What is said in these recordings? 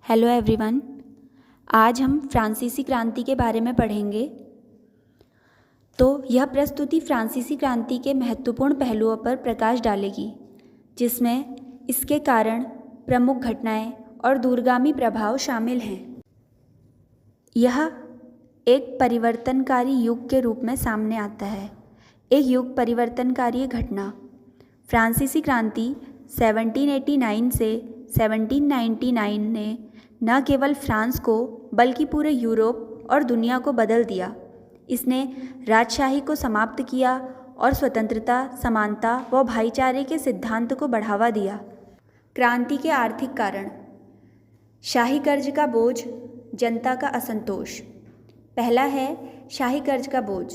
Hello everyone, आज हम फ्रांसीसी क्रांति के बारे में पढ़ेंगे। तो यह प्रस्तुति फ्रांसीसी क्रांति के महत्वपूर्ण पहलुओं पर प्रकाश डालेगी, जिसमें इसके कारण, प्रमुख घटनाएं और दूरगामी प्रभाव शामिल हैं। यह एक परिवर्तनकारी युग के रूप में सामने आता है। एक युग परिवर्तनकारी घटना। फ्रांसीसी क्रांति 1789 से 1799 ने न केवल फ्रांस को बल्कि पूरे यूरोप और दुनिया को बदल दिया। इसने राजशाही को समाप्त किया और स्वतंत्रता, समानता व भाईचारे के सिद्धांत को बढ़ावा दिया। क्रांति के आर्थिक कारण। शाही कर्ज का बोझ, जनता का असंतोष। पहला है शाही कर्ज का बोझ।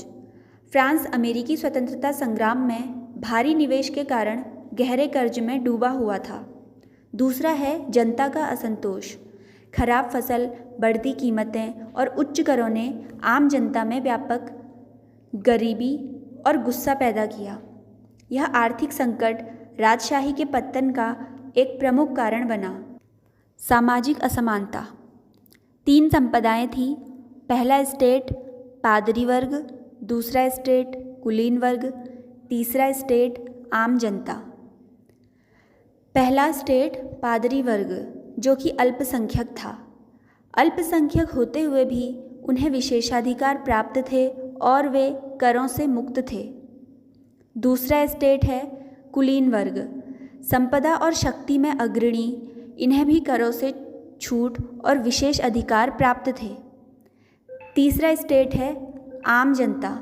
फ्रांस अमेरिकी स्वतंत्रता संग्राम में भारी निवेश के कारण गहरे कर्ज में डूबा हुआ था। दूसरा है जनता का असंतोष। खराब फसल, बढ़ती कीमतें और उच्च करों ने आम जनता में व्यापक गरीबी और गुस्सा पैदा किया। यह आर्थिक संकट राजशाही के पतन का एक प्रमुख कारण बना। सामाजिक असमानता। 3 संप्रदायें थीं। पहला स्टेट पादरी वर्ग, दूसरा स्टेट कुलीन वर्ग, तीसरा स्टेट आम जनता। पहला स्टेट पादरी वर्ग, जो कि अल्पसंख्यक था। अल्पसंख्यक होते हुए भी उन्हें विशेषाधिकार प्राप्त थे और वे करों से मुक्त थे। दूसरा स्टेट है कुलीन वर्ग, संपदा और शक्ति में अग्रणी, इन्हें भी करों से छूट और विशेष अधिकार प्राप्त थे। तीसरा स्टेट है आम जनता।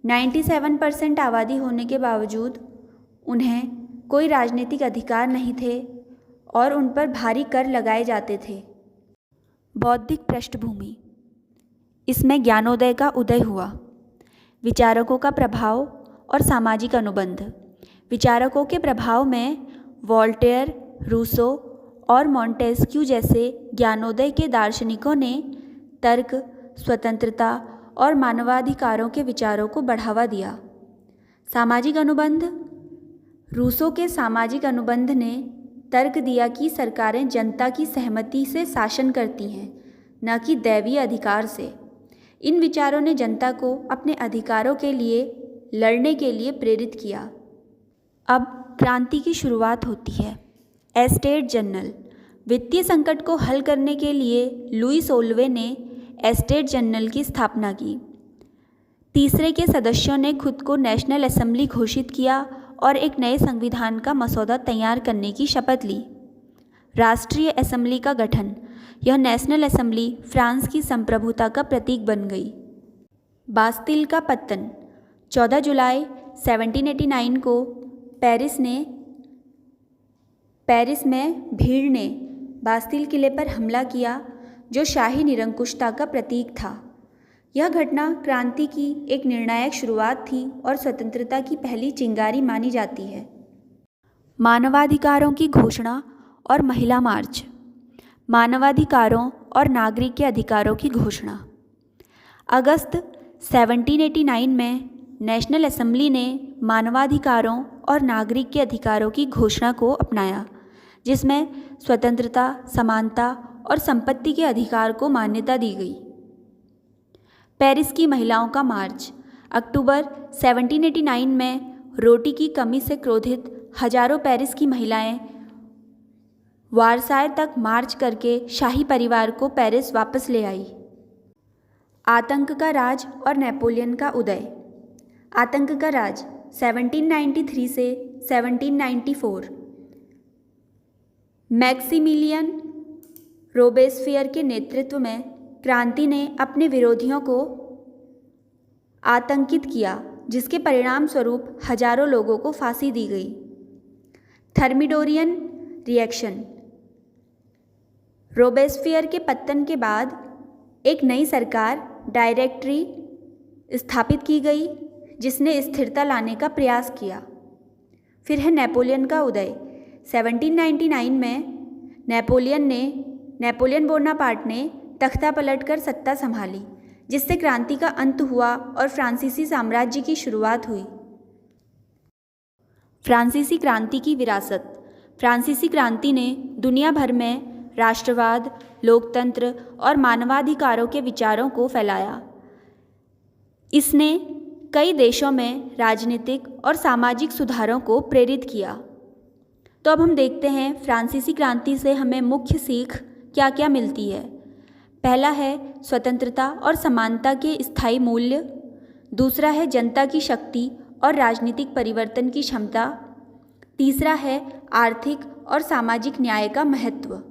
97% आबादी होने के बावजूद उन्हें कोई राजनीतिक अधिकार नहीं थे और उन पर भारी कर लगाए जाते थे। बौद्धिक पृष्ठभूमि। इसमें ज्ञानोदय का उदय हुआ। विचारकों का प्रभाव और सामाजिक अनुबंध। विचारकों के प्रभाव में वोल्टेयर, रूसो और मॉन्टेस्क्यू जैसे ज्ञानोदय के दार्शनिकों ने तर्क, स्वतंत्रता और मानवाधिकारों के विचारों को बढ़ावा दिया। सामाजिक अनुबंध। रूसो के सामाजिक अनुबंध ने तर्क दिया कि सरकारें जनता की सहमति से शासन करती हैं, न कि दैवीय अधिकार से। इन विचारों ने जनता को अपने अधिकारों के लिए लड़ने के लिए प्रेरित किया। अब क्रांति की शुरुआत होती है। Estate general. वित्तीय संकट को हल करने के लिए लुई सोल्वे ने एस्टेट जनरल की स्थापना की। तीसरे के सदस्यों ने खुद को नेशनल असेंबली घोषित किया और एक नए संविधान का मसौदा तैयार करने की शपथ ली। राष्ट्रीय असेंबली का गठन। यह नेशनल असेंबली फ्रांस की संप्रभुता का प्रतीक बन गई। बास्तिल का पतन। 14 जुलाई 1789 को पेरिस में भीड़ ने बास्तिल किले पर हमला किया, जो शाही निरंकुशता का प्रतीक था। यह घटना क्रांति की एक निर्णायक शुरुआत थी और स्वतंत्रता की पहली चिंगारी मानी जाती है। मानवाधिकारों की घोषणा और महिला मार्च। मानवाधिकारों और नागरिक के अधिकारों की घोषणा। अगस्त 1789 में नेशनल असेंबली ने मानवाधिकारों और नागरिक के अधिकारों की घोषणा को अपनाया, जिसमें स्वतंत्रता, समानता और संपत्ति के अधिकार को मान्यता दी गई। पेरिस की महिलाओं का मार्च। अक्टूबर 1789 में रोटी की कमी से क्रोधित हजारों पेरिस की महिलाएं वारसाय तक मार्च करके शाही परिवार को पेरिस वापस ले आई। आतंक का राज और नेपोलियन का उदय। आतंक का राज 1793 से 1794। मैक्सिमिलियन रोबेस्फियर के नेतृत्व में क्रांति ने अपने विरोधियों को आतंकित किया, जिसके परिणाम स्वरूप हजारों लोगों को फांसी दी गई। थर्मिडोरियन रिएक्शन। रोबेस्फियर के पतन के बाद एक नई सरकार डायरेक्टरी स्थापित की गई, जिसने स्थिरता लाने का प्रयास किया। फिर है नेपोलियन का उदय। 1799 में नेपोलियन बोनापार्ट ने तख्ता पलटकर सत्ता संभाली, जिससे क्रांति का अंत हुआ और फ्रांसीसी साम्राज्य की शुरुआत हुई। फ्रांसीसी क्रांति की विरासत। फ्रांसीसी क्रांति ने दुनिया भर में राष्ट्रवाद, लोकतंत्र और मानवाधिकारों के विचारों को फैलाया। इसने कई देशों में राजनीतिक और सामाजिक सुधारों को प्रेरित किया। तो अब हम देखते हैं फ्रांसीसी क्रांति से हमें मुख्य सीख क्या क्या मिलती है। पहला है स्वतंत्रता और समानता के स्थायी मूल्य। दूसरा है जनता की शक्ति और राजनीतिक परिवर्तन की क्षमता। तीसरा है आर्थिक और सामाजिक न्याय का महत्व।